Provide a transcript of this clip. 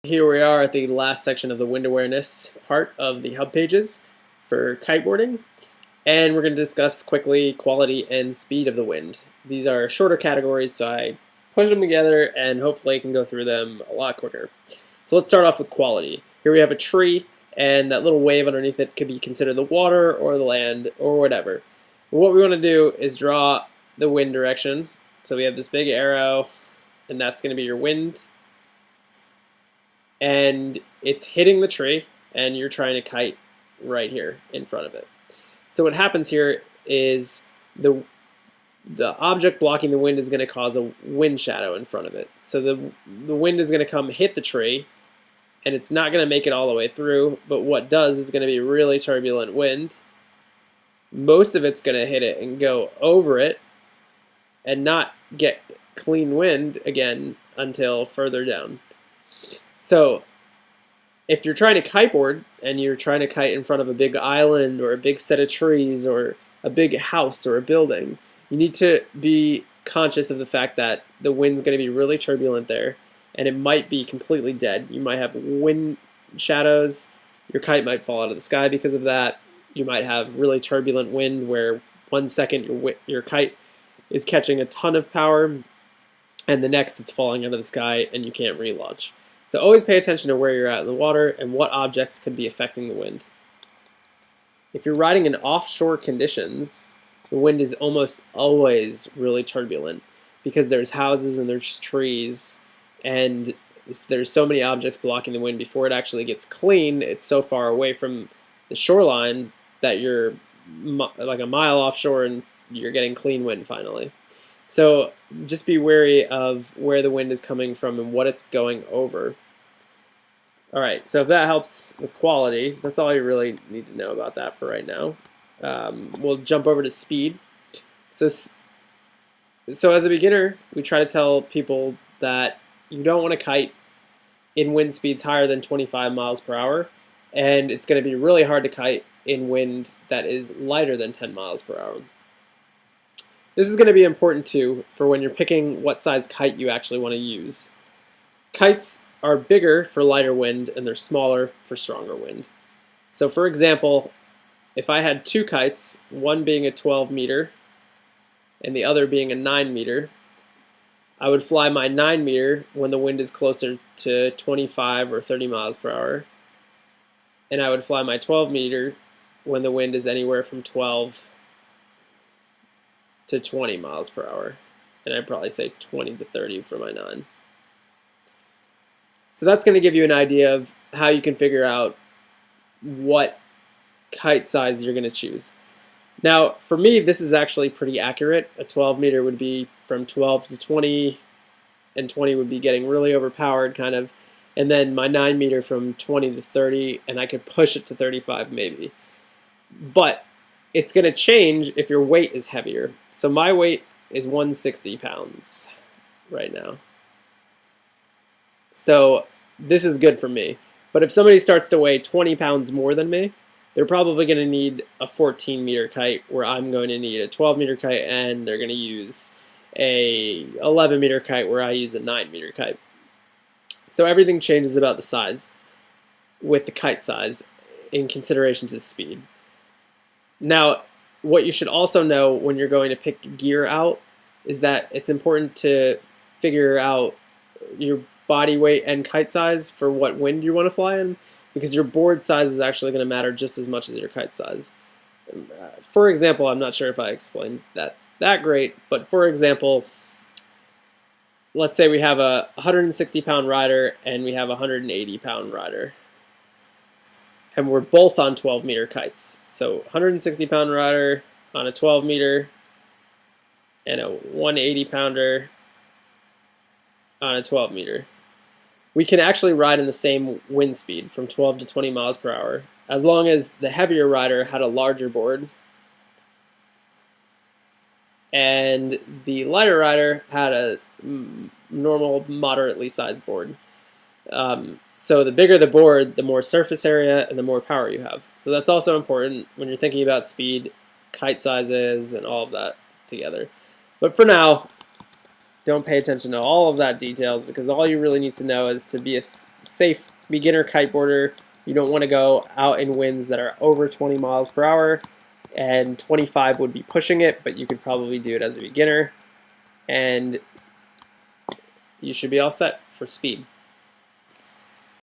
Here we are at the last section of the wind awareness part of the hub pages for kiteboarding, and we're going to discuss quickly quality and speed of the wind. These are shorter categories, so I push them together and hopefully I can go through them a lot quicker. So let's start off with quality. Here we have a tree, and that little wave underneath it could be considered the water or the land or whatever. What we want to do is draw the wind direction. So we have this big arrow, and that's going to be your wind. And it's hitting the tree, and you're trying to kite right here in front of it. So what happens here is the object blocking the wind is going to cause a wind shadow in front of it. So the wind is going to come hit the tree, and it's not going to make it all the way through, but what does is going to be really turbulent wind. Most of it's going to hit it and go over it and not get clean wind again until further down. So if you're trying to kiteboard and you're trying to kite in front of a big island or a big set of trees or a big house or a building, you need to be conscious of the fact that the wind's going to be really turbulent there, and it might be completely dead. You might have wind shadows. Your kite might fall out of the sky because of that. You might have really turbulent wind where 1 second your kite is catching a ton of power, and the next it's falling out of the sky and you can't relaunch. So always pay attention to where you're at in the water and what objects could be affecting the wind. If you're riding in offshore conditions, the wind is almost always really turbulent because there's houses and there's trees and there's so many objects blocking the wind. Before it actually gets clean, it's so far away from the shoreline that you're like a mile offshore and you're getting clean wind finally. So just be wary of where the wind is coming from and what it's going over. Alright, so if that helps with quality, that's all you really need to know about that for right now. We'll jump over to speed. So as a beginner, we try to tell people that you don't want to kite in wind speeds higher than 25 miles per hour, and it's going to be really hard to kite in wind that is lighter than 10 miles per hour. This is going to be important too for when you're picking what size kite you actually want to use. Kites are bigger for lighter wind and they're smaller for stronger wind. So for example, if I had two kites, one being a 12 meter and the other being a 9 meter, I would fly my 9 meter when the wind is closer to 25 or 30 miles per hour, and I would fly my 12 meter when the wind is anywhere from 12 to 20 miles per hour, and I'd probably say 20 to 30 for my 9. So that's going to give you an idea of how you can figure out what kite size you're going to choose. Now, for me, this is actually pretty accurate. A 12 meter would be from 12 to 20, and 20 would be getting really overpowered, kind of, and then my 9 meter from 20 to 30, and I could push it to 35 maybe. But it's going to change if your weight is heavier. So my weight is 160 pounds right now. So this is good for me. But if somebody starts to weigh 20 pounds more than me, they're probably going to need a 14 meter kite, where I'm going to need a 12 meter kite, and they're going to use a 11 meter kite where I use a 9 meter kite. So everything changes about the size with the kite size in consideration to the speed. Now, what you should also know when you're going to pick gear out is that it's important to figure out your body weight and kite size for what wind you want to fly in, because your board size is actually going to matter just as much as your kite size. For example, I'm not sure if I explained that great, but for example, let's say we have a 160 pound rider and we have a 180 pound rider, and we're both on 12 meter kites. So 160 pound rider on a 12 meter and a 180 pounder on a 12 meter. We can actually ride in the same wind speed from 12 to 20 miles per hour, as long as the heavier rider had a larger board and the lighter rider had a normal, moderately sized board. So the bigger the board, the more surface area and the more power you have. So that's also important when you're thinking about speed, kite sizes, and all of that together. But for now, don't pay attention to all of that details, because all you really need to know is to be a safe beginner kiteboarder. You don't want to go out in winds that are over 20 miles per hour, and 25 would be pushing it, but you could probably do it as a beginner, and you should be all set for speed.